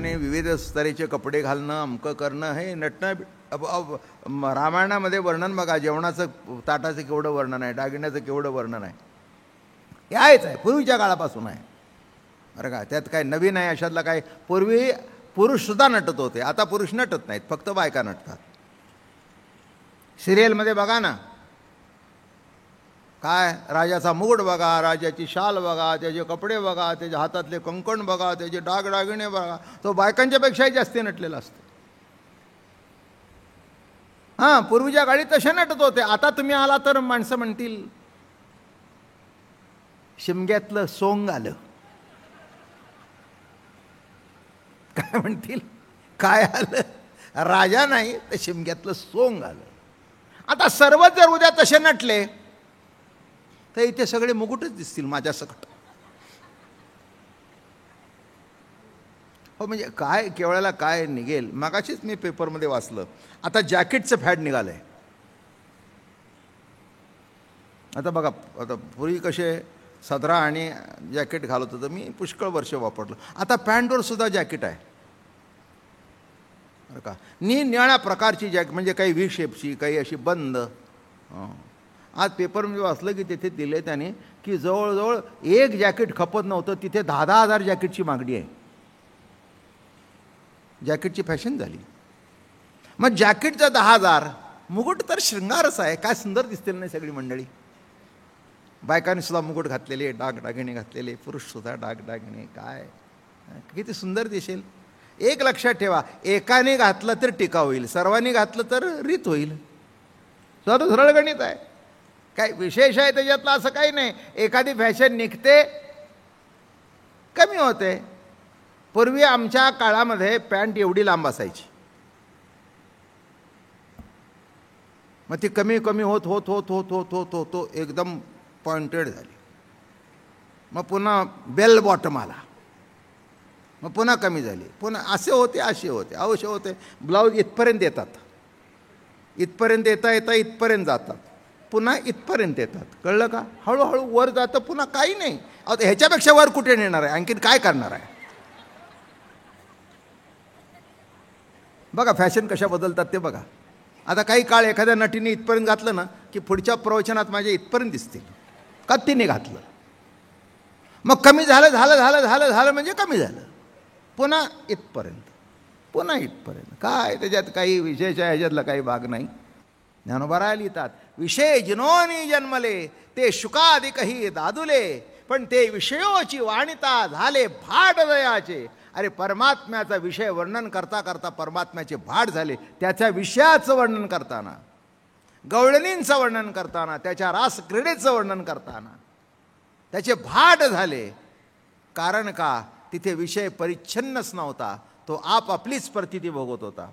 ठिकाणी विविध स्तराचे कपडे घालणं, अमकं करणं, हे नटणं. रामायणामध्ये वर्णन बघा, जेवणाचं ताटाचं केवढं वर्णन आहे, दागिन्याचं केवढं वर्णन आहे. हे आहेच आहे, पूर्वीच्या काळापासून आहे बरं का. त्यात काय नवीन आहे अशातला काय. पूर्वी पुरुषसुद्धा नटत होते, आता पुरुष नटत नाहीत, फक्त बायका नटतात. सिरियलमध्ये बघा ना, काय राजाचा मुकुट बघा, राजाची शाल बघा, त्याचे कपडे बघा, त्याच्या हातातले कंकण बघा, त्याचे दागदागिने बघा, तो बायकांच्या पेक्षाही जास्त नटलेला असतो. हां, पूर्वीच्या काळी तसे नटत होते. आता तुम्ही आला तर माणसं म्हणतील शिमग्यातलं सोंग आलं. काय म्हणतील, काय आलं, राजा नाही तर शिमग्यातलं सोंग आलं. आता सर्वच जर उद्या तसे नटले तर इथे सगळे मुकुटच दिसतील माझ्या सकट. हो, म्हणजे काय केवळाला काय निघेल. मगाशीच मी पेपरमध्ये वाचलं, आता जॅकेटचं फॅड निघालं आहे. आता बघा, आता पूर्वी कसे सदरा आणि जॅकेट घालत होतं, मी पुष्कळ वर्ष वापरलं. आता पॅन्टवर सुद्धा जॅकेट आहे बरं का. निळ्या प्रकारची जॅकेट, म्हणजे काही व्ही शेपची, काही अशी बंद. आज पेपरमध्ये वाचलं की तिथे दिले त्याने की जवळजवळ एक जॅकेट खपत नव्हतं, तिथे 10,000 जॅकेटची मागणी आहे. जॅकेटची फॅशन झाली. मग जॅकेटचा 10,000, मुकुट तर शृंगारच आहे. काय सुंदर दिसतील नाही सगळी मंडळी. बायकांनी सुद्धा मुकुट घातलेले, दागदागिने घातलेले, पुरुषसुद्धा दागदागिने. काय किती सुंदर दिसेल. एक लक्षात ठेवा, एकाने घातलं तर टीका होईल, सर्वांनी घातलं तर रीत होईल. तर सरळ गणित आहे. काय विशेष आहे त्याच्यातलं असं काही नाही. एखादी फॅशन निघते, कमी होते. पूर्वी आमच्या काळामध्ये पॅन्ट एवढी लांब असायची, मग ती कमी कमी होत होत होत होत होत होत होत होत एकदम पॉइंटेड झाली. मग पुन्हा बेल बॉटम आला, मग पुन्हा कमी झाली, पुन्हा असे होते असे होते अवश्य होते. ब्लाऊज इथपर्यंत येतात, इथपर्यंत येता येता इथपर्यंत जातात, पुन्हा इथपर्यंत येतात. कळलं का. हळूहळू वर जातं, पुन्हा काही नाही. आता ह्याच्यापेक्षा वर कुठे नेणार आहे, आणखीन काय करणार आहे. बघा फॅशन कशा बदलतात ते बघा. आता काही काळ एखाद्या नटीने इथपर्यंत घातलं ना की पुढच्या प्रवचनात माझ्या इथपर्यंत दिसतील का तिने घातलं. मग कमी झालं झालं झालं झालं झालं म्हणजे कमी झालं, पुन्हा इथपर्यंत, पुन्हा इथपर्यंत. काय त्याच्यात काही विशेष आहे, ह्याच्यातला काही भाग नाही. ज्ञानोबा लिहितात, विषय जिनोनी जन्मले ते शुकादिकही दादुले, पण ते विषयोची वाणिता झाले भाट दयाचे. अरे परमात्म्याचा विषय वर्णन करता करता परमात्म्याचे भाट झाले. त्याच्या विषयाचं वर्णन करताना, गवळणींचं वर्णन करताना, त्याच्या रासक्रीडेचं वर्णन करताना त्याचे भाट झाले. कारण का, तिथे विषय परिच्छन्नच नव्हता, तो आपापलीच प्रतीती भोगत होता.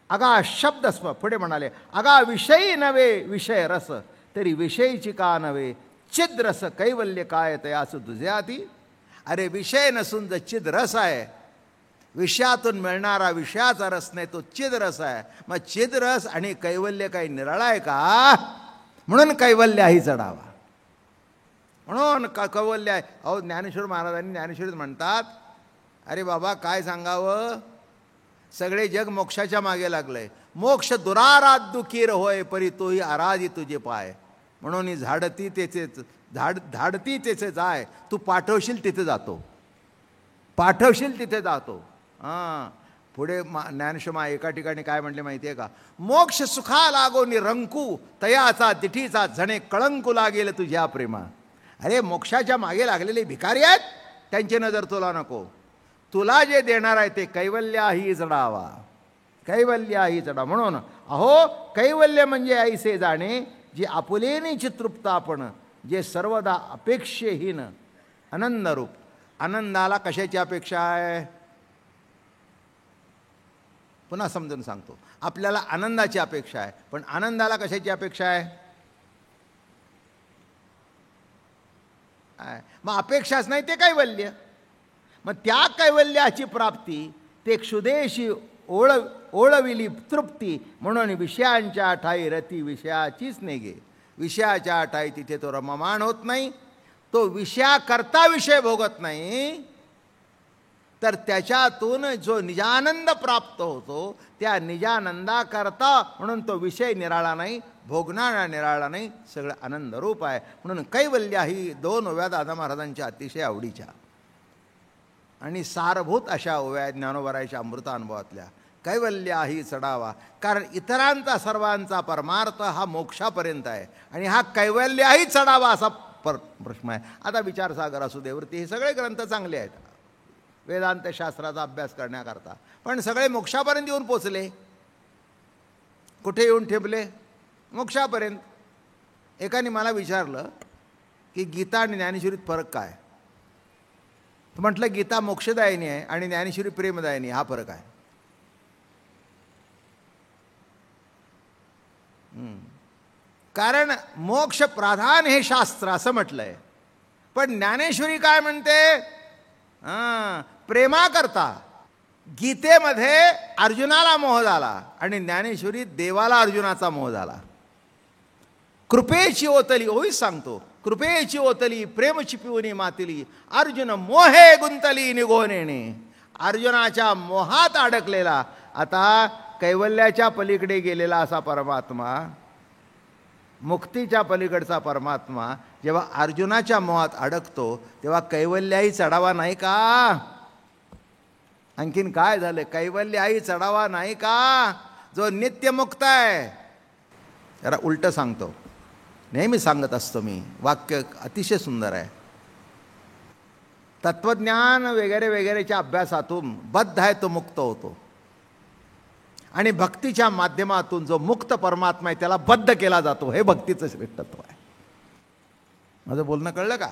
अगा शब्द पुढे म्हणाले, अगा विषयी नव्हे विषय रस, तरी विषयीची का नव्हे चिद्रस कैवल्य काय तयास तुझे आती. अरे विषय नसून जर चिद रस आहे, विषयातून मिळणारा विषयाचा रस नाही, तो चिद रस आहे. मग चिद रस आणि कैवल्य काही निराळा आहे का. म्हणून कैवल्याही चढावा, म्हणून कैवल्य आहे. अहो ज्ञानेश्वर महाराजांनी ज्ञानेश्वरीत म्हणतात, अरे बाबा काय सांगावं, सगळे जग मोक्षाच्या मागे लागलंय. मोक्ष दुराराध्य कीर होय, परी तोही आराधी तुझे पाय. म्हणून ही झाडती तेचेच धाडती तेचे जाय, तू पाठवशील तिथे जातो, पाठवशील तिथे जातो. हां, पुढे ज्ञानेश्वर एका ठिकाणी काय म्हटले माहिती आहे का, मोक्ष सुखा लागो निरंकू, तयाचा दिठीचा जणे कळंकू लागेल तुझ्या प्रेमा. अरे मोक्षाच्या मागे लागलेले भिकारी आहेत, त्यांची नजर तुला नको. तुला जे देणार आहे ते कैवल्याही चढावा, कैवल्याही चढा. म्हणून अहो कैवल्य म्हणजे ऐसे जाणे, जे आपुलेनीची तृप्त आपण, जे सर्वदा अपेक्षेहीन आनंदरूप. आनंदाला कशाची अपेक्षा आहे, पुन्हा समजून सांगतो. आपल्याला आनंदाची अपेक्षा आहे, पण आनंदाला कशाची अपेक्षा आहे. मग अपेक्षाच नाही ते कैवल्य. मग त्या कैवल्याची प्राप्ती ते क्षुदेशी ओळविली तृप्ती. म्हणून विषयांच्या ठाई रती विषयाचीच नेगे. विषयाच्या ठाई तिथे तो रममाण होत नाही, तो विषयाकरता विषय भोगत नाही, तर त्याच्यातून जो निजानंद प्राप्त होतो, त्या निजानंदाकरता म्हणून तो विषय निराळा नाही, भोगणारा निराळा नाही, सगळं आनंदरूप आहे. म्हणून कैवल्य ही 2 ओव्या दादा महाराजांच्या अतिशय आवडीच्या आणि सारभूत अशा ओव्या ज्ञानोबरायच्या अमृतानुभवातल्या. कैवल्य ही चढावा, कारण इतरांचा सर्वांचा परमार्थ हा मोक्षापर्यंत आहे आणि हा कैवल्यही चढावा असा प्रश्न आहे. आता विचारसागर असू देवृत्ती हे सगळे ग्रंथ चांगले आहेत वेदांत शास्त्राचा अभ्यास करण्याकरता, पण सगळे मोक्षापर्यंत येऊन पोचले. कुठे येऊन ठेपले? मोक्षापर्यंत. एकाने मला विचारलं की गीता आणि ज्ञानेश्वरीत फरक काय? तर म्हटलं गीता मोक्षदायिनी आहे आणि ज्ञानेश्वरी प्रेमदायिनी, हा फरक आहे. कारण मोक्ष प्रधान हे शास्त्र असं म्हटलंय, पण ज्ञानेश्वरी काय म्हणते? प्रेमा करता. गीतेमध्ये अर्जुनाला मोह झाला आणि ज्ञानेश्वरीत देवाला अर्जुनाचा मोह झाला. कृपेची ओतली, होईच सांगतो, कृपेची ओतली प्रेमची पिऊनी मातली, अर्जुन मोहे गुंतली निघोनेने. अर्जुनाच्या मोहात अडकलेला, आता कैवल्याच्या पलीकडे गेलेला असा परमात्मा, मुक्तीच्या पलीकडचा परमात्मा जेव्हा अर्जुनाच्या मोहात अडकतो तेव्हा कैवल्याही चढावा नाही का? आणखीन काय झालं? कैवल्याही चढावा नाही का? जो नित्यमुक्त आहे. जरा उलटं सांगतो, नेहमी सांगत असतो मी, वाक्य अतिशय सुंदर आहे. तत्वज्ञान वगैरे वगैरेच्या अभ्यासातून बद्ध आहे तो मुक्त होतो आणि भक्तीच्या माध्यमातून जो मुक्त परमात्मा आहे त्याला बद्ध केला जातो. हे भक्तीचं श्रेष्ठत्व आहे. माझं बोलणं कळलं का?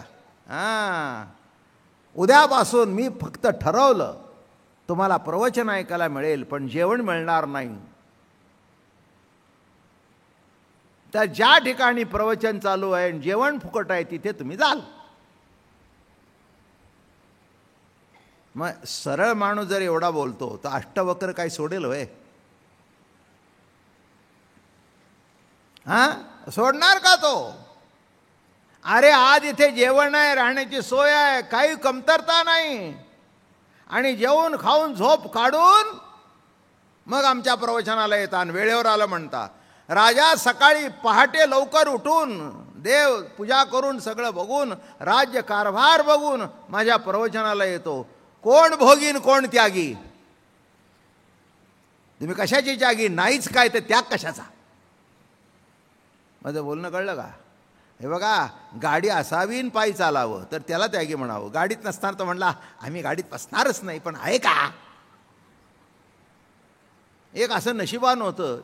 उद्यापासून मी फक्त ठरवलं तुम्हाला प्रवचन ऐकायला मिळेल पण जेवण मिळणार नाही. तर ज्या ठिकाणी प्रवचन चालू आहे जेवण फुकट आहे तिथे तुम्ही जाल. मग सरळ माणूस जर एवढा बोलतो तर अष्टवक्र काही सोडेल होय? सोडणार का तो? अरे आज इथे जेवण आहे, राहण्याची सोय आहे, काही कमतरता नाही, आणि जेवून खाऊन झोप काढून मग आमच्या प्रवचनाला येतात, वेळेवर आलं म्हणता. राजा सकाळी पहाटे लवकर उठून देव पूजा करून सगळं बघून राज्य कारभार बघून माझ्या प्रवचनाला येतो. कोण भोगीन कोण त्यागी? तुम्ही कशाची त्यागी? नाहीच काय तर त्याग कशाचा? माझं बोलणं कळलं का? हे बघा, गाडी असावी पायी चालावं तर त्याला त्यागी म्हणावं. गाडीत नसताना तो म्हणला आम्ही गाडीत बसणारच नाही. पण आहे का? एक असं नशिबान होतं,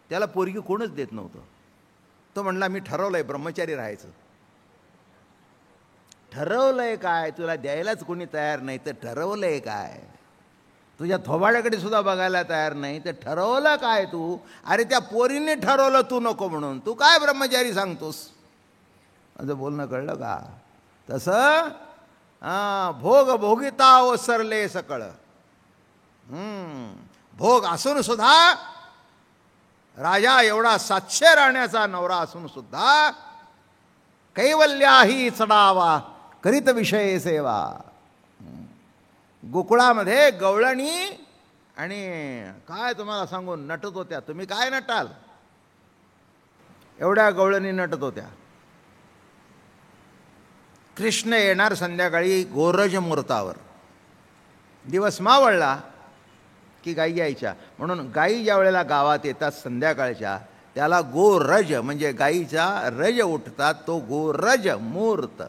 त्याला पोरगी कोणच देत नव्हतं. तो म्हणला मी ठरवलंय ब्रह्मचारी राहायचं. ठरवलंय काय? तुला द्यायलाच कोणी तयार नाही तर ठरवलंय काय? तुझ्या थोबाड्याकडे सुद्धा बघायला तयार नाही तर ठरवलं काय तू? अरे त्या पोरीने ठरवलं तू नको म्हणून, तू काय ब्रह्मचारी सांगतोस? माझं बोलणं कळलं का? तसं भोग भोगिता ओसरले सकळ. भोग असून सुद्धा, राजा एवढा 700 राहण्याचा नवरा असून सुद्धा कैवल्याही चढावा करीत विषय सेवा. गोकुळामध्ये गवळणी आणि काय तुम्हाला सांगून नटत होत्या. तुम्ही काय नटाल? एवढ्या गवळणी नटत होत्या. कृष्ण येणार संध्याकाळी गोरज मुहूर्तावर. दिवस मावळला की गायी यायच्या. म्हणून गायी ज्या वेळेला गावात येतात संध्याकाळच्या त्याला गोरज म्हणजे गायीचा रज उठतात, तो गोरज मुहूर्त.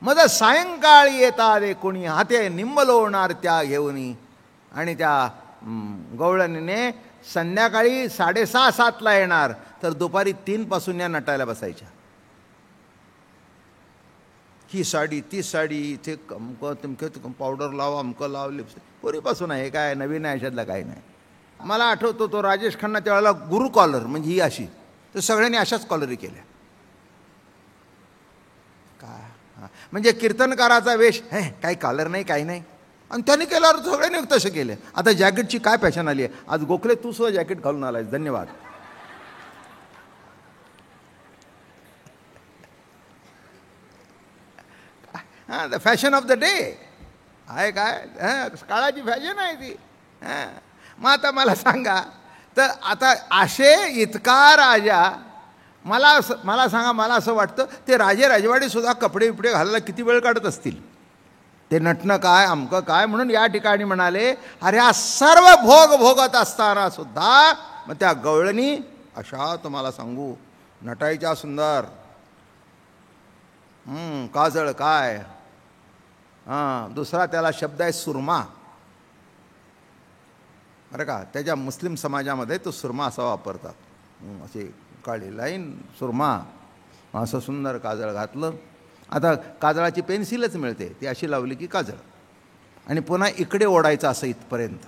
मग सायंकाळी येतात कोणी हाते निंबलोणार त्या घेऊनी, आणि त्या गवळणीने संध्याकाळी 6:30-7ला येणार तर दुपारी 3 पासून या नटायला बसायच्या. ही साडी ती साडी, इथे तुमकं पावडर लाव, अमकं लाव, लिपस्टिक. पूर्वीपासून आहे, काय नवीन आहे अशातलं काही नाही. मला आठवतो तो राजेश खन्ना त्यावेळेला गुरु कॉलर म्हणजे ही अशी, तर सगळ्यांनी अशाच कॉलरी केल्या. काय म्हणजे कीर्तनकाराचा वेश, हे काही कॉलर नाही काही नाही, आणि त्याने केल्यावर सगळ्यांनी तसं केलं. आता जॅकेटची काय फॅशन आली आहे. आज गोखले तू सुद्धा जॅकेट घालून आलायस, धन्यवाद. The fashion of the day. आहे काय काळाची फॅशन आहे ती. मग आता मला सांगा, तर आता असे इतका राजा, मला सांगा, मला असं वाटतं ते राजे राजवाडेसुद्धा कपडे बिपडे घालायला किती वेळ काढत असतील, ते नटणं काय अमकं काय. म्हणून या ठिकाणी म्हणाले, अरे हा सर्व भोग भोगत असताना सुद्धा मग त्या गवळणी अशा तुम्हाला सांगू नटायच्या सुंदर. काजळ काय, दुसरा त्याला शब्द आहे सुरमा, बरं का. त्याच्या मुस्लिम समाजामध्ये तो सुरमा असा वापरतात, असे काळी लाईन सुरमा, असं सुंदर काजळ घातलं. आता काजळाची पेन्सिलच मिळते, ती अशी लावली की काजळ, आणि पुन्हा इकडे ओढायचं असं इथपर्यंत.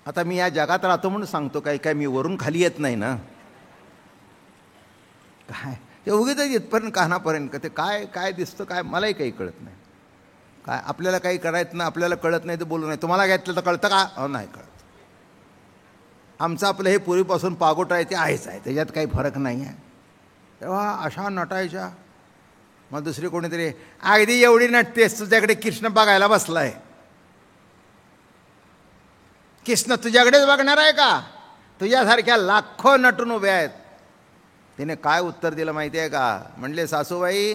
आता मी या जगात राहतो म्हणून सांगतो, काय मी वरून खाली येत नाही ना, काय ते उगीच इथपर्यंत कानापर्यंत ते काय दिसतं काय मलाही काही कळत नाही. काय आपल्याला काही करायचं ना, आपल्याला कळत नाही तर बोलू नाही. तुम्हाला घ्यायचं तर कळतं का? नाही कळत. आमचं आपलं हे पूर्वीपासून पागोट आहे ते आहेच आहे, त्याच्यात काही फरक नाही आहे. तेव्हा अशा नटायच्या. मग दुसरी कोणीतरी, अगदी एवढी नटतेस, तुझ्याकडे कृष्ण बघायला बसलाय, कृष्ण तुझ्याकडेच बघणार आहे का? तुझ्यासारख्या लाखो नटून उभ्या आहेत. तिने काय उत्तर दिलं माहिती आहे का? म्हणले, सासूबाई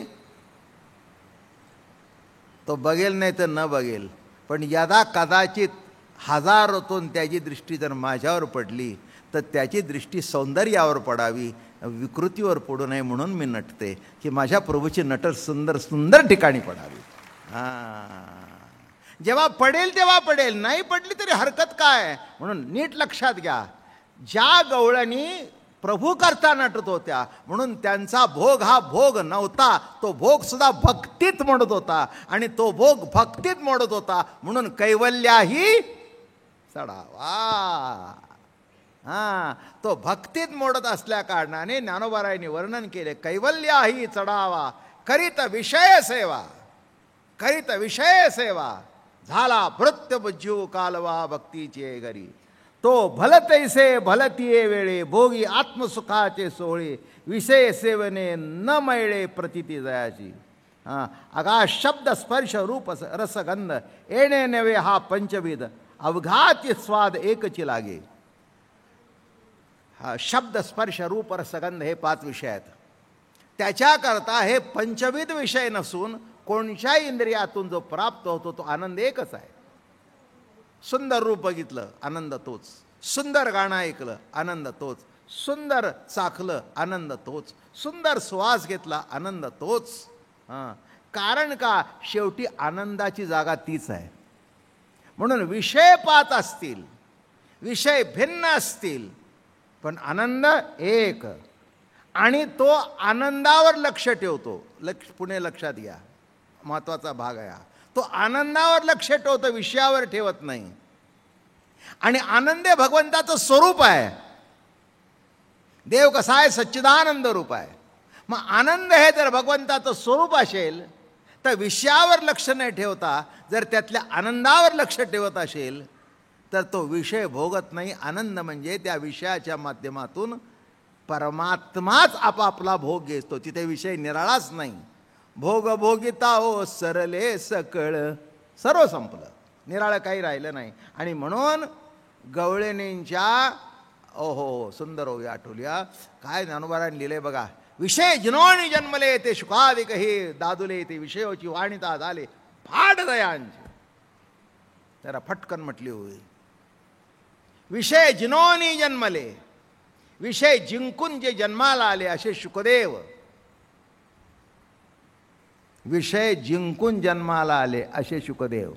तो बघेल नाही तर न बघेल, पण यदा कदाचित हजारोतून त्याची दृष्टी जर माझ्यावर पडली तर त्याची दृष्टी सौंदर्यावर पडावी, विकृतीवर पडू नये म्हणून मी नटते, की माझ्या प्रभूची नटर सुंदर सुंदर ठिकाणी पडावी. जेव्हा पडेल तेव्हा पडेल, नाही पडली तरी हरकत काय. म्हणून नीट लक्षात घ्या, ज्या गवळणी प्रभू करता नटत होत्या म्हणून त्यांचा भोग हा भोग नव्हता, तो भोग सुद्धा भक्तीत मोडत होता, आणि तो भोग भक्तीत मोडत होता म्हणून कैवल्याही चढावा. तो भक्तीत मोडत असल्या कारणाने ज्ञानोबारायांनी वर्णन केले, कैवल्याही चढावा करीत विषय सेवा, करीत विषय सेवा, झाला भृत्य बुज्जू कालवा भक्तीचे घरी. तो भलतैसे भलतिये वेळे, भोगी आत्मसुखाचे सोहळे, विषय सेवने न मैळे प्रतिती जयाची. अगा शब्द स्पर्श रूप रसगंध, येणे नव्हे हा पंचविध, अवघाती स्वाद एकची लागे. शब्द स्पर्श रूप रसगंध हे 5 विषय आहेत. त्याच्याकरता हे पंचविध विषय नसून कोणत्या इंद्रियातून जो प्राप्त होतो तो आनंद एकच आहे. सुंदर रूप बघितलं आनंद तोच, सुंदर गाणं ऐकलं आनंद तोच, सुंदर चाखलं आनंद तोच, सुंदर सुवास घेतला आनंद तोच. कारण का, शेवटी आनंदाची जागा तीच आहे. म्हणून विषय 5 असतील, विषय भिन्न असतील, पण आनंद एक, आणि तो आनंदावर लक्ष ठेवतो. पुणे लक्षात घ्या, महत्त्वाचा भाग आहे. तो आनंदावर लक्ष ठेवतो, विषयावर ठेवत नाही. आणि आनंद भगवंताचं स्वरूप आहे. देव कसा आहे? सच्चिदानंद रूप आहे. मग आनंद हे जर भगवंताचं स्वरूप असेल तर विषयावर लक्ष नाही ठेवता, जर त्यातल्या आनंदावर लक्ष ठेवत असेल तर तो विषय भोगत नाही. आनंद म्हणजे त्या विषयाच्या माध्यमातून परमात्माच आपापला भोग घेतो, तिथे विषय निराळाच नाही. भोग भोगिता हो सरले सकळ, सर्व संपलं, निराळं काही राहिलं नाही. आणि म्हणून गवळणींच्या ओहो सुंदर हो आठवल्या काय ज्ञानोबारांनी लिहिले बघा. विषय जिनोणी जन्मले ते शुकादिक हे दादुले, ते विषयोची वाणिता झाले फाड दयांचे. जरा फटकन म्हटली होई. विषय जिनोनी जन्मले, विषय जिंकून जे जन्माला आले असे शुकदेव. विषय जिंकून जन्माला आले असे शुकदेव.